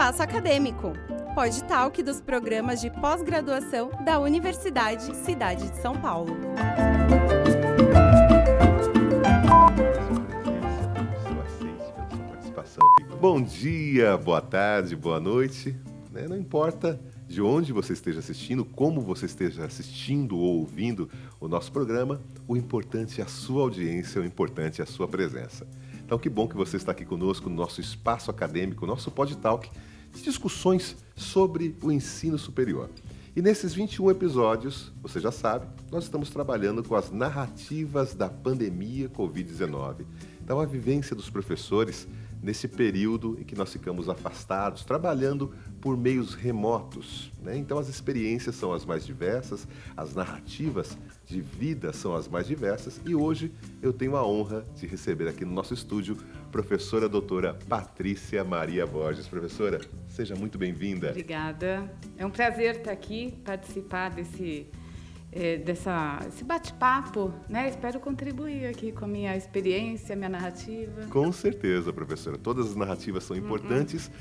Espaço Acadêmico, Podtalk dos programas de pós-graduação da Universidade Cidade de São Paulo. Bom dia, boa tarde, boa noite, né? Não importa de onde você esteja assistindo, como você esteja assistindo ou ouvindo o nosso programa, o importante é a sua audiência, o importante é a sua presença. Então, que bom que você está aqui conosco no nosso espaço acadêmico, nosso Podtalk, de discussões sobre o ensino superior. E nesses 21 episódios, você já sabe, nós estamos trabalhando com as narrativas da pandemia Covid-19. Então, a vivência dos professores nesse período em que nós ficamos afastados, trabalhando por meios remotos, né? Então, as experiências são as mais diversas, as narrativas de vida são as mais diversas, e hoje eu tenho a honra de receber aqui no nosso estúdio professora doutora Patrícia Maria Borges. Professora, seja muito bem-vinda. Obrigada. É um prazer estar aqui, participar desse bate-papo, né? Espero contribuir aqui com a minha experiência, minha narrativa. Com certeza, professora. Todas as narrativas são importantes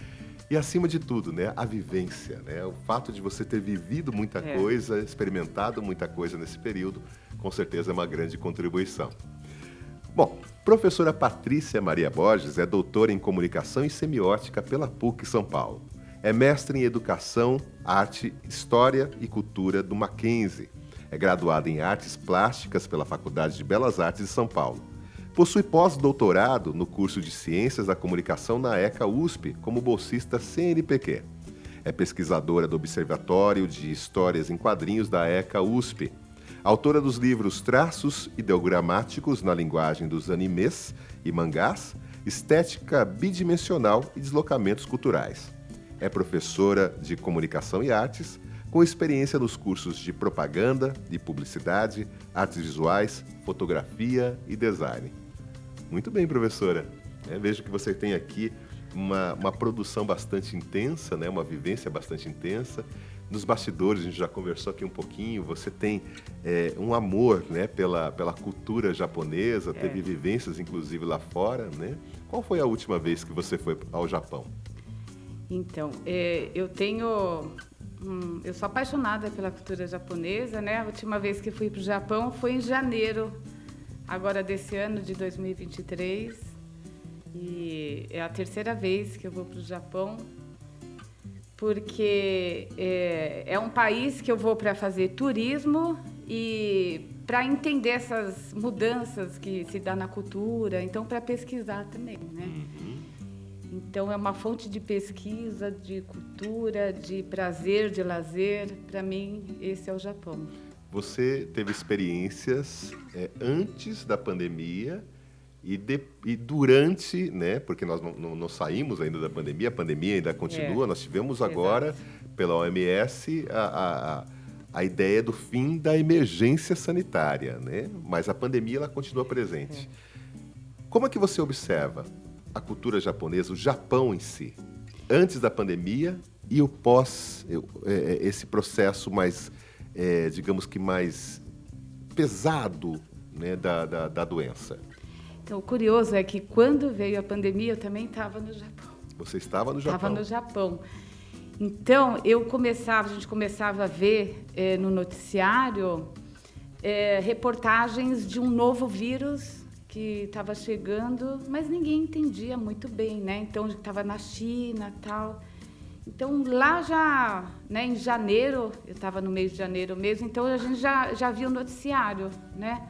e, acima de tudo, né, a vivência, né? O fato de você ter vivido muita coisa, experimentado muita coisa nesse período, com certeza é uma grande contribuição. Bom, professora Patrícia Maria Borges é doutora em Comunicação e Semiótica pela PUC São Paulo. É mestre em Educação, Arte, História e Cultura do Mackenzie. É graduada em Artes Plásticas pela Faculdade de Belas Artes de São Paulo. Possui pós-doutorado no curso de Ciências da Comunicação na ECA USP, como bolsista CNPq. É pesquisadora do Observatório de Histórias em Quadrinhos da ECA USP. Autora dos livros Traços Ideogramáticos na Linguagem dos Animes e Mangás, Estética Bidimensional e Deslocamentos Culturais. É professora de Comunicação e Artes, com experiência nos cursos de Propaganda e Publicidade, Artes Visuais, Fotografia e Design. Muito bem, professora. Vejo que você tem aqui uma produção bastante intensa, né? Uma vivência bastante intensa. Nos bastidores, a gente já conversou aqui um pouquinho, você tem um amor, né, pela cultura japonesa, teve vivências, inclusive, lá fora, né? Qual foi a última vez que você foi ao Japão? Então, eu sou apaixonada pela cultura japonesa, né? A última vez que fui para o Japão foi em janeiro, agora desse ano de 2023. E é a terceira vez que eu vou para o Japão, porque é um país que eu vou para fazer turismo e para entender essas mudanças que se dá na cultura, então para pesquisar também, né? Então, é uma fonte de pesquisa, de cultura, de prazer, de lazer. Para mim, esse é o Japão. Você teve experiências antes da pandemia e durante, né? Porque nós não saímos ainda da pandemia, a pandemia ainda continua. Nós tivemos agora, pela OMS, a ideia do fim da emergência sanitária, né? Mas a pandemia ela continua presente. Como é que você observa a cultura japonesa, o Japão em si, antes da pandemia e o pós, esse processo mais, digamos que mais pesado, né, da doença? Então, o curioso é que quando veio a pandemia, eu também estava no Japão. Você estava no Japão? Estava no Japão. Então, a gente começava a ver no noticiário reportagens de um novo vírus que estava chegando, mas ninguém entendia muito bem, né? Então, estava na China e tal. Então, lá já, né, em janeiro, eu estava no mês de janeiro mesmo, então a gente já viu o noticiário, né?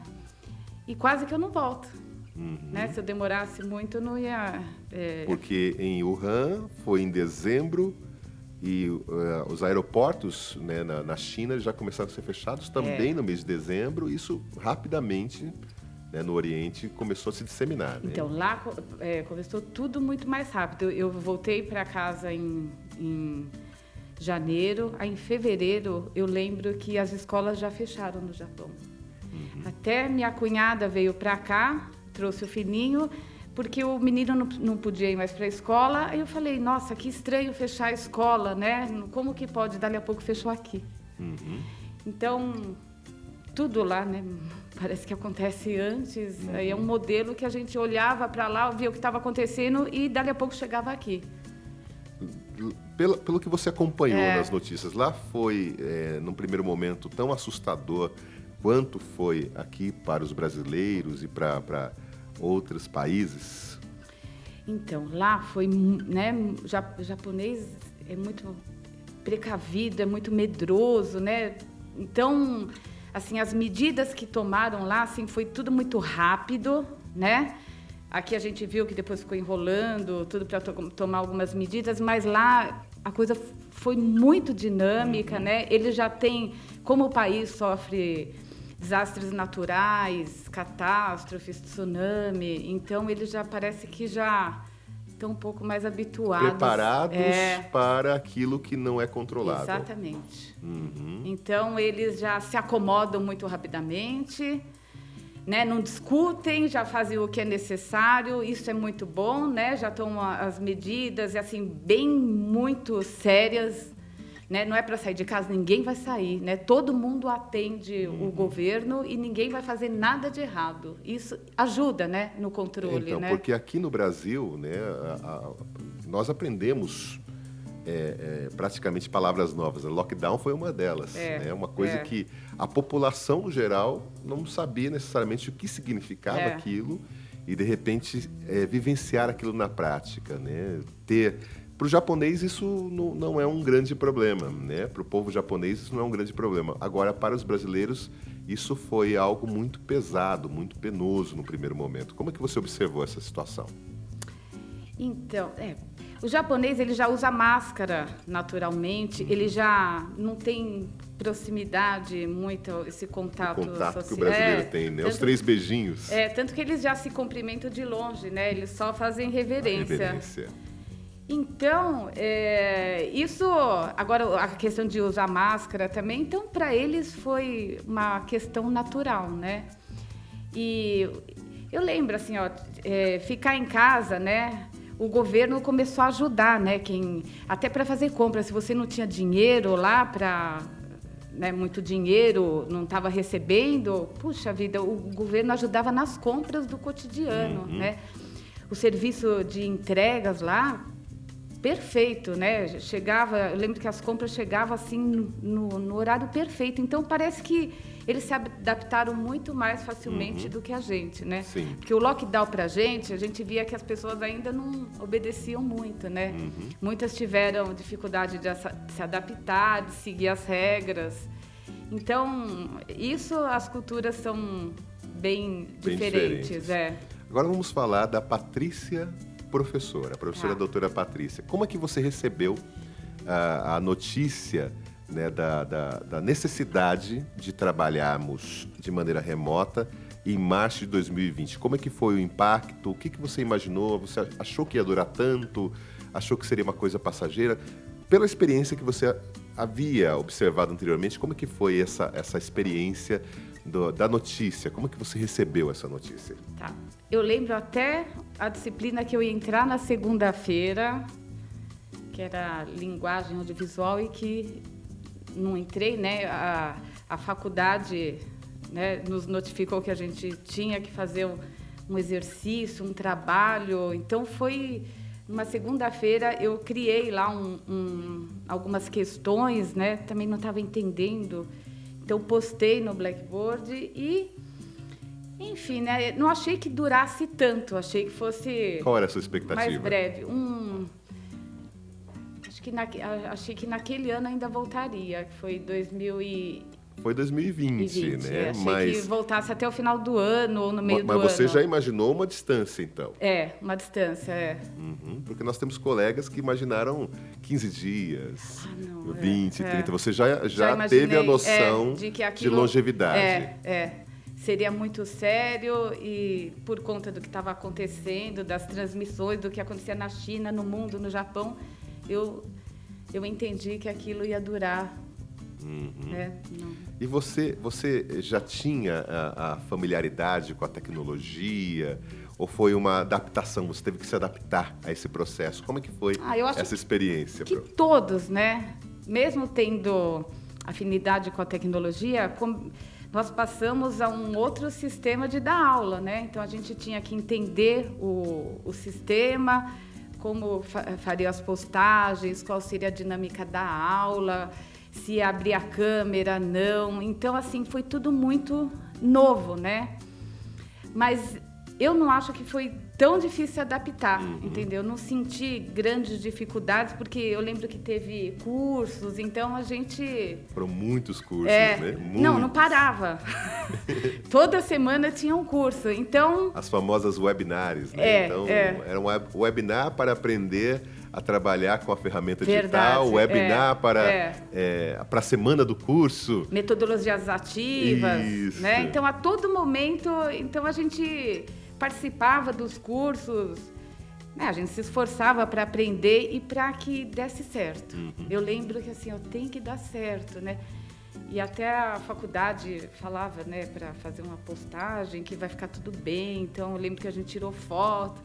E quase que eu não volto. Né? Se eu demorasse muito, eu não ia... Porque em Wuhan foi em dezembro e os aeroportos, né, na China já começaram a ser fechados também no mês de dezembro. Isso rapidamente... no Oriente, começou a se disseminar. Né? Então, lá começou tudo muito mais rápido. Eu voltei para casa em janeiro. Aí, em fevereiro, eu lembro que as escolas já fecharam no Japão. Até minha cunhada veio para cá, trouxe o filhinho, porque o menino não podia ir mais para a escola. Aí eu falei, nossa, que estranho fechar a escola, né? Como que pode? Dali a pouco fechou aqui. Então... tudo lá, né? Parece que acontece antes. Aí é um modelo que a gente olhava para lá, via o que estava acontecendo e dali a pouco chegava aqui. Pelo que você acompanhou É. nas notícias, lá foi, num primeiro momento, tão assustador quanto foi aqui para os brasileiros e para outros países? Então, lá foi, né, o japonês é muito precavido, é muito medroso, né? Então, assim, as medidas que tomaram lá, assim, foi tudo muito rápido, né? Aqui a gente viu que depois ficou enrolando, tudo para tomar algumas medidas, mas lá a coisa foi muito dinâmica, né? Ele já tem, como o país sofre desastres naturais, catástrofes, tsunami, então eles já parece que já estão um pouco mais habituados. Preparados para aquilo que não é controlado. Exatamente. Uhum. Então eles já se acomodam muito rapidamente, né? Não discutem, já fazem o que é necessário, isso é muito bom, né? Já tomam as medidas, assim, bem muito sérias, né? Não é para sair de casa, ninguém vai sair, né? Todo mundo atende o governo e ninguém vai fazer nada de errado. Isso ajuda, né, no controle, Então, né? porque aqui no Brasil, né, nós aprendemos praticamente palavras novas. Lockdown foi uma delas. Né? Uma coisa que a população, no geral, não sabia necessariamente o que significava aquilo e, de repente, vivenciar aquilo na prática. Né? Para o japonês, isso não é um grande problema. Né? Para o povo japonês, isso não é um grande problema. Agora, para os brasileiros, isso foi algo muito pesado, muito penoso no primeiro momento. Como é que você observou essa situação? Então, o japonês ele já usa máscara naturalmente, ele já não tem proximidade muito, esse contato O contato social. que o brasileiro tem, né? Os 3 beijinhos. Tanto que eles já se cumprimentam de longe, né? Eles só fazem reverência. Então, isso... Agora, a questão de usar máscara também, então, para eles foi uma questão natural, né? E eu lembro, assim, ficar em casa, né? O governo começou a ajudar, né? Até para fazer compras. Se você não tinha dinheiro lá para... Né, muito dinheiro, não estava recebendo, puxa vida, o governo ajudava nas compras do cotidiano, né? O serviço de entregas lá, perfeito, né? Eu lembro que as compras chegavam assim no horário perfeito. Então parece que eles se adaptaram muito mais facilmente do que a gente, né? Sim. Porque o lockdown pra gente, a gente via que as pessoas ainda não obedeciam muito, né? Muitas tiveram dificuldade de se adaptar, de seguir as regras. Então, as culturas são bem diferentes. Agora vamos falar da Patrícia professora, a professora doutora Patrícia. Como é que você recebeu a notícia, né, da necessidade de trabalharmos de maneira remota em março de 2020? Como é que foi o impacto? O que você imaginou? Você achou que ia durar tanto? Achou que seria uma coisa passageira? Pela experiência que você havia observado anteriormente, como é que foi essa experiência da notícia? Como é que você recebeu essa notícia? Tá. Eu lembro até a disciplina que eu ia entrar na segunda-feira, que era linguagem audiovisual, e que não entrei, né? A faculdade, né, nos notificou que a gente tinha que fazer um exercício, um trabalho. Então, foi uma segunda-feira, eu criei lá algumas questões, né? Também não estava entendendo. Então, postei no Blackboard e, enfim, né? Não achei que durasse tanto, achei que fosse... Qual era a sua expectativa? Mais breve. Achei que naquele ano ainda voltaria, que foi 2020, né? Achei que voltasse até o final do ano ou no meio do ano. Mas você já imaginou uma distância, então? Uma distância, Porque nós temos colegas que imaginaram 15 dias, 20, 30. Você já teve a noção de longevidade. Seria muito sério e por conta do que estava acontecendo, das transmissões, do que acontecia na China, no mundo, no Japão, eu entendi que aquilo ia durar. E você já tinha a familiaridade com a tecnologia? Ou foi uma adaptação? Você teve que se adaptar a esse processo? Como é que foi essa experiência? Que todos, né? Mesmo tendo afinidade com a tecnologia, nós passamos a um outro sistema de dar aula, né? Então, a gente tinha que entender o sistema, como faria as postagens, qual seria a dinâmica da aula, se abrir a câmera, não. Então, assim, foi tudo muito novo, né? Mas eu não acho que foi tão difícil se adaptar, entendeu? Eu não senti grandes dificuldades, porque eu lembro que teve cursos, então a gente... Foram muitos cursos, né? Não parava. Toda semana tinha um curso, então... As famosas webinars, né? Era um webinar para aprender a trabalhar com a ferramenta digital, webinar para a semana do curso. Metodologias ativas, Isso. né? Então, a todo momento, então a gente participava dos cursos, né? A gente se esforçava para aprender e para que desse certo. Eu lembro que assim, tem que dar certo, né? E até a faculdade falava, né, para fazer uma postagem que vai ficar tudo bem. Então, eu lembro que a gente tirou foto.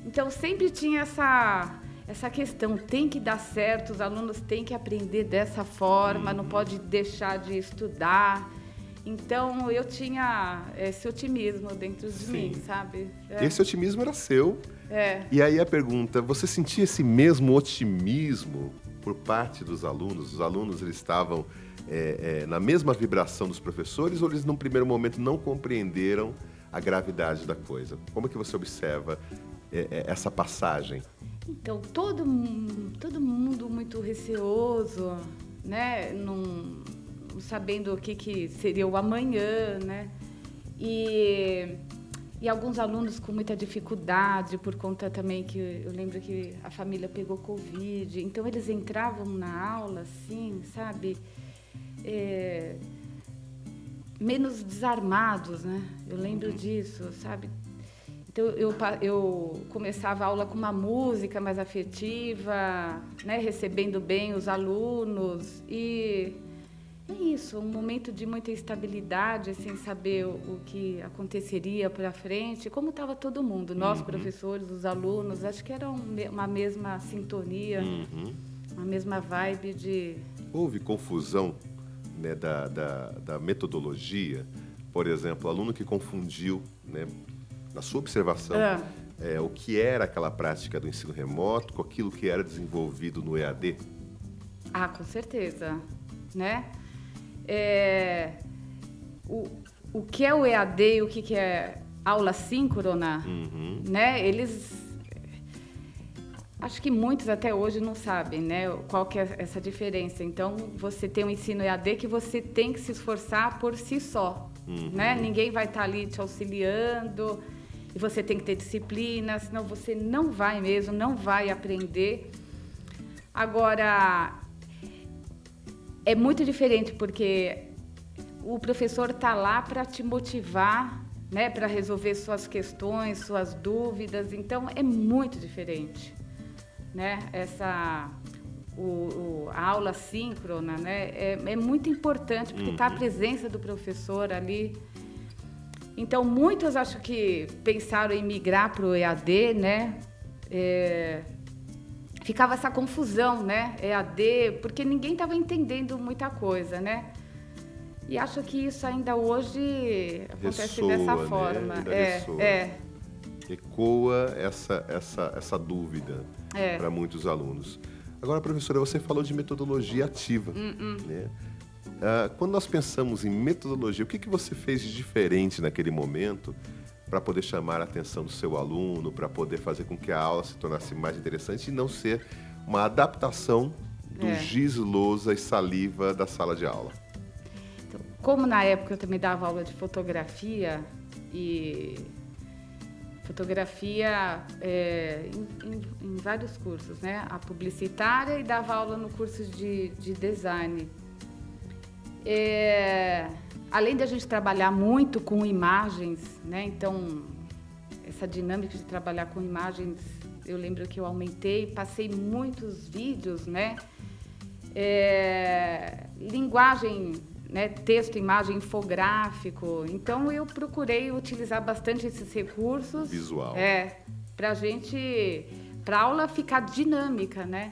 Então, sempre tinha essa questão, tem que dar certo, os alunos têm que aprender dessa forma, não pode deixar de estudar. Então, eu tinha esse otimismo dentro de mim, sabe? Esse otimismo era seu. E aí a pergunta, você sentia esse mesmo otimismo por parte dos alunos? Os alunos, eles estavam na mesma vibração dos professores ou eles, num primeiro momento, não compreenderam a gravidade da coisa? Como é que você observa essa passagem? Então, todo mundo muito receoso, né? Não sabendo o que seria o amanhã, né? E alguns alunos com muita dificuldade, por conta também que eu lembro que a família pegou Covid. Então, eles entravam na aula, assim, sabe? Menos desarmados, né? Eu lembro disso, sabe? Então, eu começava a aula com uma música mais afetiva, né? Recebendo bem os alunos. E é isso, um momento de muita instabilidade, sem saber o que aconteceria para frente. Como estava todo mundo, nós, professores, os alunos, acho que era uma mesma sintonia, uma mesma vibe de... Houve confusão, né, da metodologia? Por exemplo, o aluno que confundiu, né, na sua observação, o que era aquela prática do ensino remoto com aquilo que era desenvolvido no EAD? Ah, com certeza, né? O que é o EAD e o que é aula síncrona, né? Acho que muitos até hoje não sabem, né? Qual que é essa diferença. Então, você tem um ensino EAD que você tem que se esforçar por si só, né? Ninguém vai estar ali te auxiliando e você tem que ter disciplina, senão você não vai mesmo, não vai aprender. Agora, é muito diferente porque o professor está lá para te motivar, né? Para resolver suas questões, suas dúvidas. Então, é muito diferente, né? A aula síncrona, né? É muito importante, porque está a presença do professor ali. Então, muitos acho que pensaram em migrar para o EAD, né? Ficava essa confusão, né? EAD, porque ninguém estava entendendo muita coisa, né? E acho que isso ainda hoje acontece dessa forma. Ecoa essa dúvida para muitos alunos. Agora, professora, você falou de metodologia ativa, né? Quando nós pensamos em metodologia, o que você fez de diferente naquele momento para poder chamar a atenção do seu aluno, para poder fazer com que a aula se tornasse mais interessante e não ser uma adaptação do giz, lousa e saliva da sala de aula? Então, como na época eu também dava aula de fotografia, e fotografia em vários cursos, né? A publicitária, e dava aula no curso de design. Além de a gente trabalhar muito com imagens, né? Então, essa dinâmica de trabalhar com imagens, eu lembro que eu aumentei, passei muitos vídeos, né? Linguagem, né? Texto, imagem, infográfico. Então, eu procurei utilizar bastante esses recursos. Visual. Para a aula ficar dinâmica, né?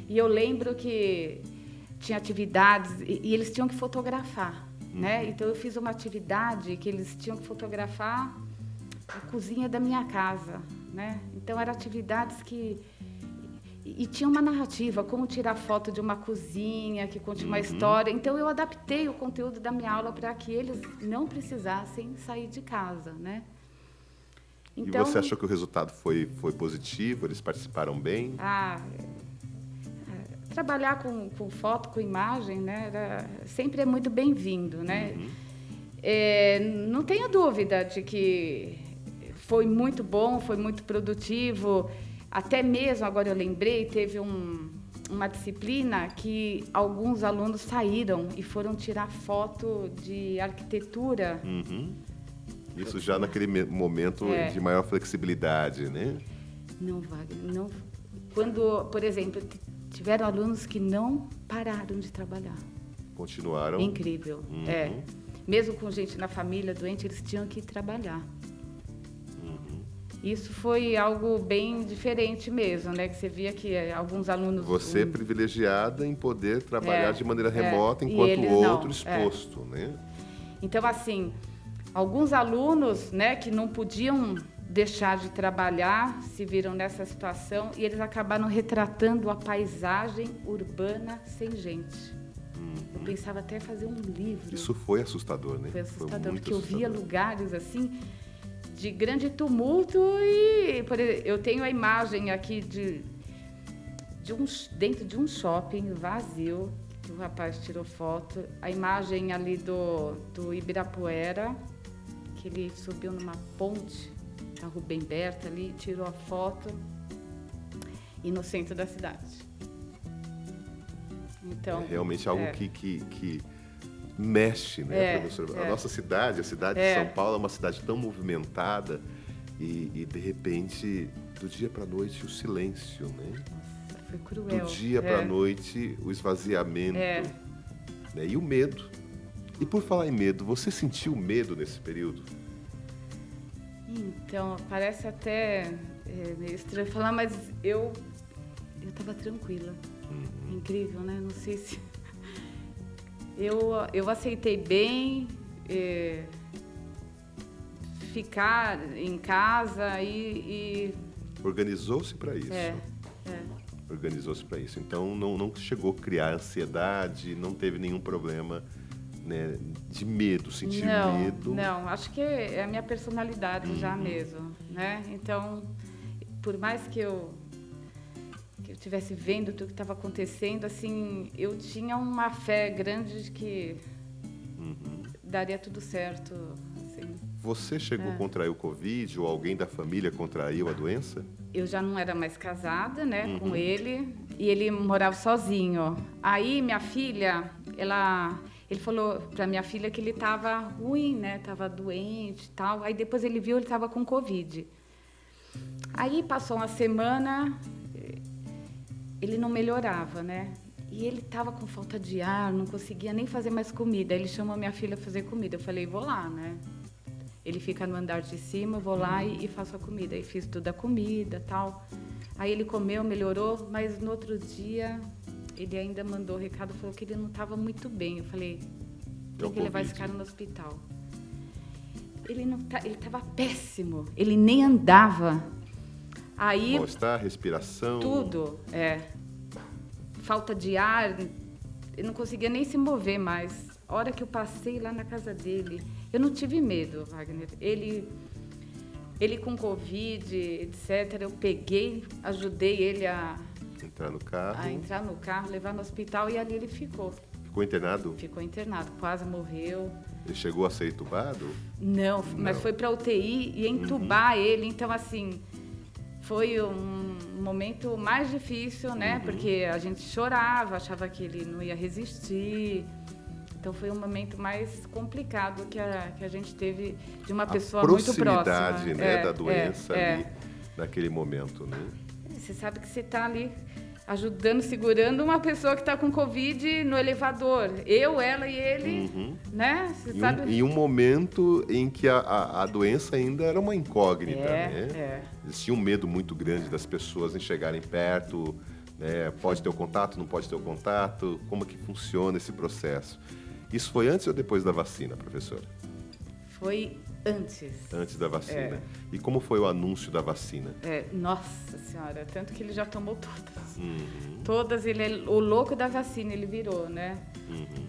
E eu lembro que tinha atividades e eles tinham que fotografar, né? Então, eu fiz uma atividade que eles tinham que fotografar a cozinha da minha casa, né? Então, eram atividades que E tinha uma narrativa, como tirar foto de uma cozinha, que conte uma história. Então, eu adaptei o conteúdo da minha aula para que eles não precisassem sair de casa, né? Então, e você achou que o resultado foi positivo? Eles participaram bem? Trabalhar com foto, com imagem, né, sempre é muito bem-vindo, né? Não tenha dúvida de que foi muito bom, foi muito produtivo. Até mesmo, agora eu lembrei, teve uma disciplina que alguns alunos saíram e foram tirar foto de arquitetura. Isso já naquele momento de maior flexibilidade, né? Não, Wagner, não. Quando, por exemplo, tiveram alunos que não pararam de trabalhar. Continuaram. Incrível, Mesmo com gente na família doente, eles tinham que trabalhar. Isso foi algo bem diferente mesmo, né? Que você via que alguns alunos... Você é privilegiada em poder trabalhar de maneira remota, enquanto o outro exposto, né? Então, assim, alguns alunos, né, que não podiam deixar de trabalhar, se viram nessa situação e eles acabaram retratando a paisagem urbana sem gente. Eu pensava até fazer um livro. Isso foi assustador, né? Foi assustador, muito porque assustador. eu via lugares assim de grande tumulto e por exemplo, eu tenho a imagem aqui dentro de um shopping vazio, que o rapaz tirou foto, a imagem ali do Ibirapuera, que ele subiu numa ponte da Rubem Berta ali, tirou a foto e no centro da cidade. Então, é realmente algo que mexe, né, professor? A nossa cidade, a cidade de São Paulo, é uma cidade tão movimentada e de repente, do dia para a noite, o silêncio, né? Nossa, foi cruel. Do dia para a noite, o esvaziamento, né? E o medo. E por falar em medo, você sentiu medo nesse período? Então, parece até meio estranho falar, mas eu estava tranquila. Incrível, né? Não sei se... Eu aceitei bem ficar em casa e... Organizou-se para isso. Organizou-se para isso. Então, não chegou a criar ansiedade, não teve nenhum problema, né, de medo, sentir medo. Não, acho que é a minha personalidade já mesmo, né? Então, por mais que eu estivesse vendo tudo que estava acontecendo, assim, eu tinha uma fé grande de que daria tudo certo. Assim. Você chegou a contrair o Covid ou alguém da família contraiu a doença? Eu já não era mais casada, né, com ele, e ele morava sozinho. Aí minha filha, ele falou para minha filha que ele estava ruim, né, estava doente e tal. Aí depois ele viu, ele estava com Covid. Aí passou uma semana, ele não melhorava, né? E ele estava com falta de ar, não conseguia nem fazer mais comida. Aí ele chamou minha filha a fazer comida. Eu falei, vou lá, né? Ele fica no andar de cima, eu vou lá e faço a comida. Aí fiz toda a comida, tal. Aí ele comeu, melhorou, mas no outro dia ele ainda mandou recado, falou que ele não estava muito bem. Eu falei, tem que levar esse cara no hospital. Ele estava péssimo, ele nem andava. Aí, mal-estar, respiração. Tudo, falta de ar, eu não conseguia nem se mover mais. A hora que eu passei lá na casa dele, eu não tive medo, Wagner. Ele com Covid, etc., eu peguei, ajudei ele a entrar no carro, levar no hospital e ali ele ficou. Ficou internado? Ficou internado, quase morreu. Ele chegou a ser entubado? Não, mas foi para UTI e entubar ele, então assim... Foi um momento mais difícil, né? Porque a gente chorava, achava que ele não ia resistir. Então, foi um momento mais complicado que a gente teve de uma pessoa muito próxima. A proximidade, né, da doença ali, naquele momento, né? Você sabe que você está ali ajudando, segurando uma pessoa que está com Covid no elevador. Eu, ela e ele, né? Você sabe... Em um momento em que a doença ainda era uma incógnita, né? Existia um medo muito grande das pessoas em chegarem perto, né? Pode ter o contato, não pode ter o contato? Como que funciona esse processo? Isso foi antes ou depois da vacina, professora? Foi Antes da vacina. E como foi o anúncio da vacina? Nossa Senhora, tanto que ele já tomou todas. Uhum. Todas, ele é o louco da vacina, ele virou, né? Uhum.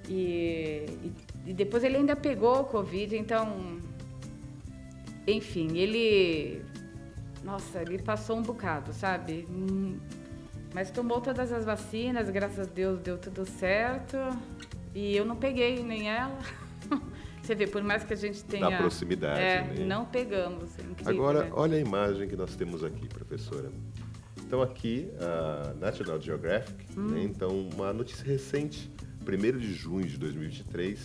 E depois ele ainda pegou o Covid, então... Enfim, ele passou um bocado, sabe? Mas tomou todas as vacinas, graças a Deus deu tudo certo. E eu não peguei nem ela. Você vê, por mais que a gente tenha... Da proximidade, né? Não pegamos. É incrível, Agora, né? olha a imagem que nós temos aqui, professora. Então, aqui, a National Geographic, né? Então, uma notícia recente, 1º de junho de 2023,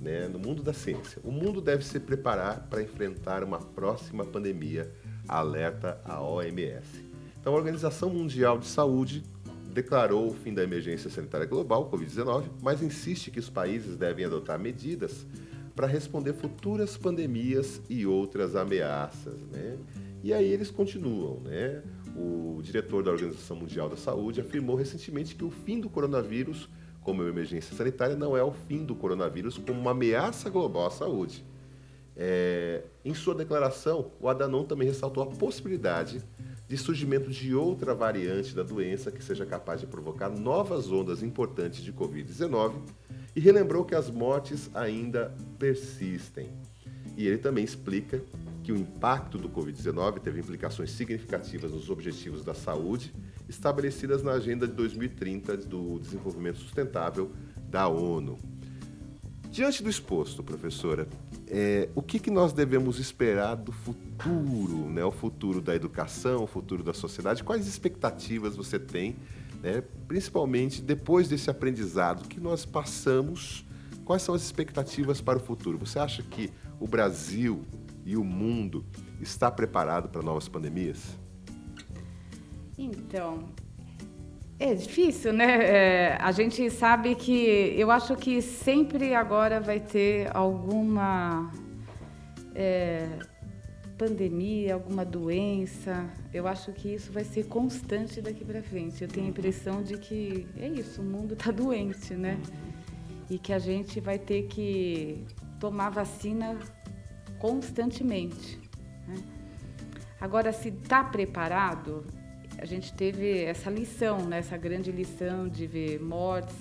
né? No mundo da ciência. O mundo deve se preparar para enfrentar uma próxima pandemia, alerta a OMS. Então, a Organização Mundial de Saúde declarou o fim da emergência sanitária global, Covid-19, mas insiste que os países devem adotar medidas para responder futuras pandemias e outras ameaças, né? E aí eles continuam, né? O diretor da Organização Mundial da Saúde afirmou recentemente que o fim do coronavírus como uma emergência sanitária não é o fim do coronavírus como uma ameaça global à saúde. Em sua declaração, o Adhanom também ressaltou a possibilidade de surgimento de outra variante da doença que seja capaz de provocar novas ondas importantes de Covid-19 e relembrou que as mortes ainda persistem. E ele também explica que o impacto do Covid-19 teve implicações significativas nos objetivos da saúde estabelecidas na Agenda de 2030 do Desenvolvimento Sustentável da ONU. Diante do exposto, professora, o que nós devemos esperar do futuro, né? O futuro da educação, o futuro da sociedade? Quais expectativas você tem, né? Principalmente depois desse aprendizado que nós passamos? Quais são as expectativas para o futuro? Você acha que o Brasil e o mundo está preparado para novas pandemias? Então, é difícil, né? A gente sabe que... Eu acho que sempre agora vai ter alguma pandemia, alguma doença. Eu acho que isso vai ser constante daqui para frente. Eu tenho a impressão de que é isso, o mundo está doente, né? E que a gente vai ter que tomar vacina constantemente, né? Agora, se está preparado... A gente teve essa lição, né? Essa grande lição de ver mortes.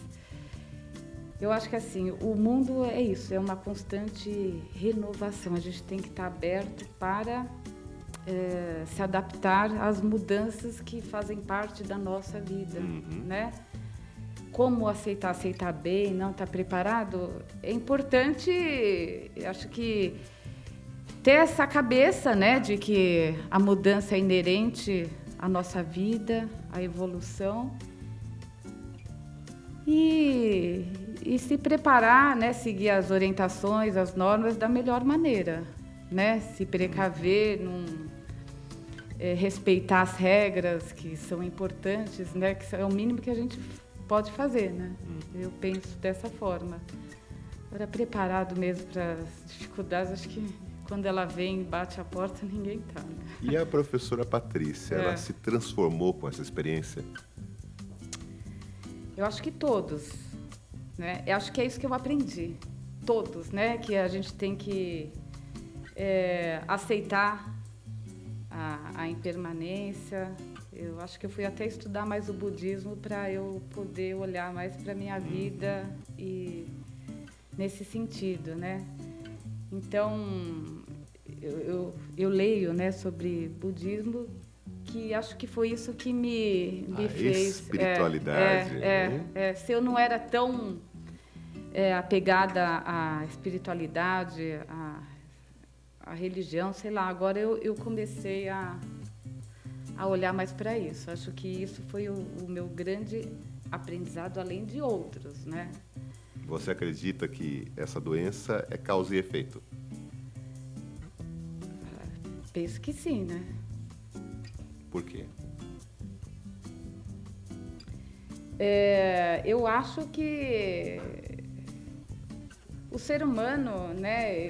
Eu acho que assim, o mundo é isso, é uma constante renovação. A gente tem que estar aberto para se adaptar às mudanças que fazem parte da nossa vida, né? Como aceitar bem, não estar preparado, é importante, eu acho que ter essa cabeça, né, de que a mudança é inerente à nossa vida, à evolução e se preparar, né, seguir as orientações, as normas da melhor maneira, né, se precaver, respeitar as regras que são importantes, né, que é o mínimo que a gente pode fazer, né? Eu penso dessa forma. Agora, preparado mesmo para as dificuldades, acho que quando ela vem e bate a porta, ninguém está, né? E a professora Patrícia, ela se transformou com essa experiência? Eu acho que todos, né? Eu acho que é isso que eu aprendi. Todos, né? Que a gente tem que aceitar a impermanência. Eu acho que eu fui até estudar mais o budismo para eu poder olhar mais para a minha vida e nesse sentido, né? Então, eu leio, né, sobre budismo, que acho que foi isso que me fez... Espiritualidade. Se eu não era tão apegada à espiritualidade, à religião, sei lá, agora eu comecei a olhar mais para isso. Acho que isso foi o meu grande aprendizado, além de outros, né? Você acredita que essa doença é causa e efeito? Penso que sim, né? Por quê? Eu acho que o ser humano, né,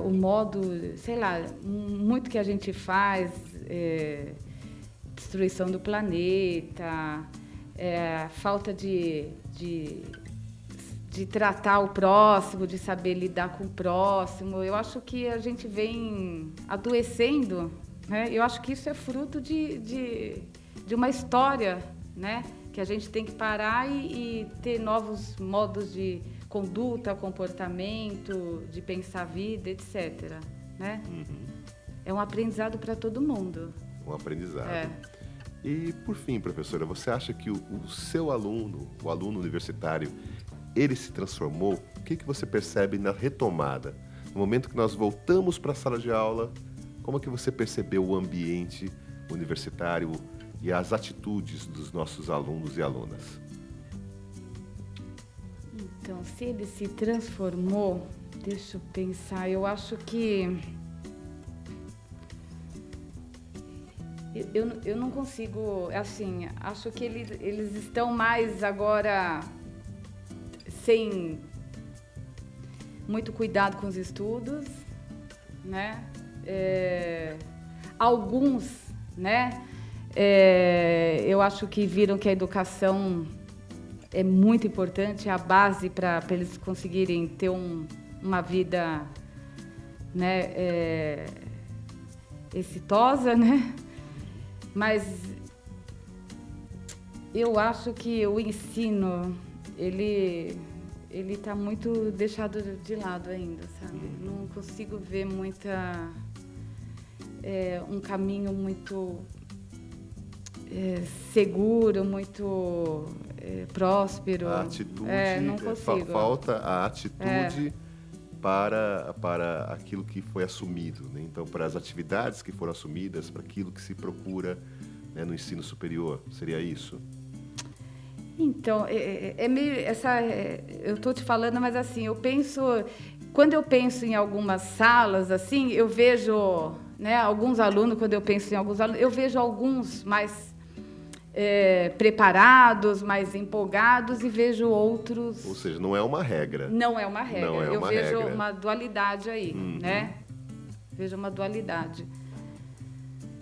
o modo, sei lá, muito que a gente faz, destruição do planeta, falta de de tratar o próximo, de saber lidar com o próximo. Eu acho que a gente vem adoecendo, né? Eu acho que isso é fruto de uma história, né? Que a gente tem que parar e ter novos modos de conduta, comportamento, de pensar a vida, etc. Né? É um aprendizado para todo mundo. Um aprendizado. É. E, por fim, professora, você acha que o seu aluno, o aluno universitário, ele se transformou? O que você percebe na retomada? No momento que nós voltamos para a sala de aula, como é que você percebeu o ambiente universitário e as atitudes dos nossos alunos e alunas? Então, se ele se transformou, deixa eu pensar, eu acho que... Eu não consigo, assim, acho que eles estão mais agora sem muito cuidado com os estudos, né? Alguns, né? Eu acho que viram que a educação é muito importante, é a base para eles conseguirem ter uma vida, né, exitosa, né? Mas eu acho que o ensino, ele está muito deixado de lado ainda, sabe? Não consigo ver um caminho muito seguro, muito próspero. A atitude, não consigo. Falta a atitude para aquilo que foi assumido, né? Então, para as atividades que foram assumidas, para aquilo que se procura, né, no ensino superior, seria isso? Então, meio eu estou te falando, mas assim, quando eu penso em algumas salas, assim, eu vejo, né, alguns alunos, quando eu penso em alguns alunos, eu vejo alguns mais preparados, mais empolgados, e vejo outros... Ou seja, não é uma regra. Não é uma regra. Não é uma vejo regra. Uma dualidade aí, né? Vejo uma dualidade.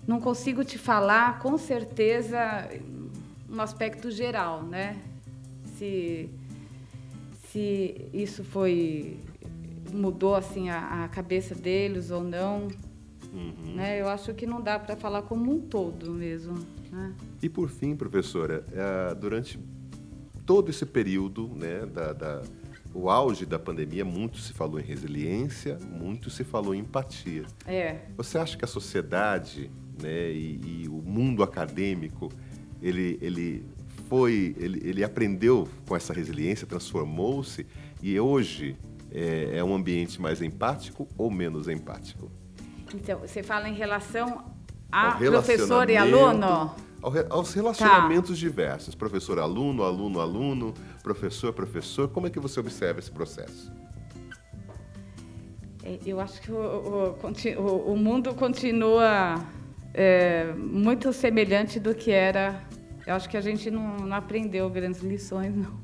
Não consigo te falar, com certeza, um aspecto geral, né? Se isso mudou assim a cabeça deles ou não, né? Eu acho que não dá para falar como um todo mesmo, né? E por fim, professora, durante todo esse período, né, o auge da pandemia, muito se falou em resiliência, muito se falou em empatia. Você acha que a sociedade, né, e o mundo acadêmico, ele aprendeu com essa resiliência, transformou-se, e hoje é um ambiente mais empático ou menos empático? Então, você fala em relação a professor e aluno? Aos relacionamentos diversos, professor-aluno, aluno-aluno, professor-professor, como é que você observa esse processo? Eu acho que o mundo continua muito semelhante do que era. Eu acho que a gente não aprendeu grandes lições, não.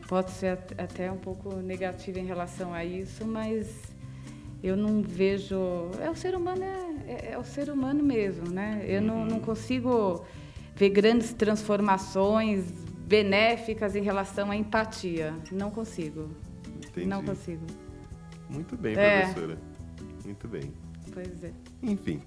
Pode ser até um pouco negativo em relação a isso, mas eu não vejo... O ser humano é o ser humano mesmo, né? Eu não consigo ver grandes transformações benéficas em relação à empatia. Não consigo. Entendi. Não consigo. Muito bem, professora. Muito bem. Pois é. Enfim,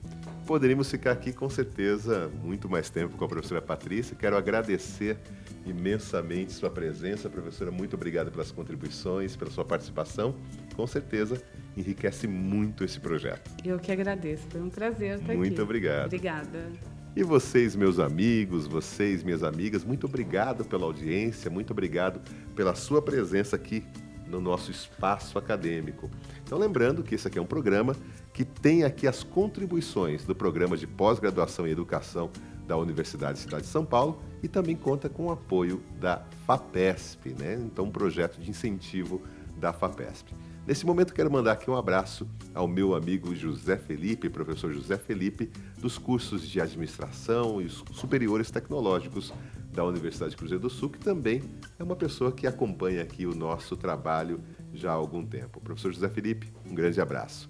poderíamos ficar aqui com certeza muito mais tempo com a professora Patrícia. Quero agradecer imensamente sua presença, professora. Muito obrigado pelas contribuições, pela sua participação. Com certeza enriquece muito esse projeto. Eu que agradeço. Foi um prazer estar aqui. Muito obrigado. Obrigada. E vocês, meus amigos, vocês, minhas amigas, muito obrigado pela audiência, muito obrigado pela sua presença aqui no nosso espaço acadêmico. Então, lembrando que esse aqui é um programa que tem aqui as contribuições do Programa de Pós-Graduação em Educação da Universidade de Cidade de São Paulo e também conta com o apoio da FAPESP, né? Então, um projeto de incentivo da FAPESP. Nesse momento, quero mandar aqui um abraço ao meu amigo José Felipe, professor José Felipe, dos cursos de Administração e Superiores Tecnológicos da Universidade de Cruzeiro do Sul, que também é uma pessoa que acompanha aqui o nosso trabalho já há algum tempo. Professor José Felipe, um grande abraço.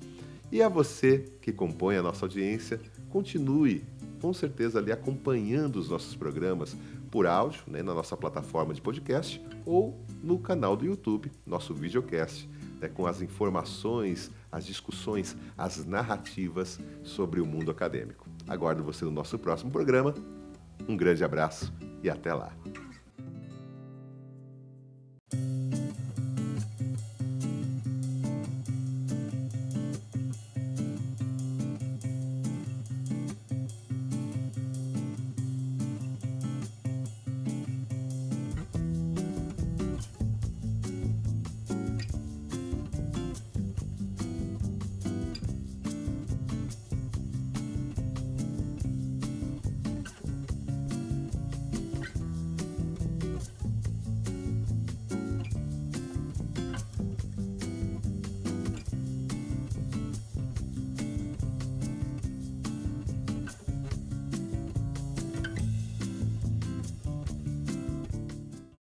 E a você que compõe a nossa audiência, continue, com certeza, ali acompanhando os nossos programas por áudio, né, na nossa plataforma de podcast, ou no canal do YouTube, nosso videocast, né, com as informações, as discussões, as narrativas sobre o mundo acadêmico. Aguardo você no nosso próximo programa. Um grande abraço e até lá.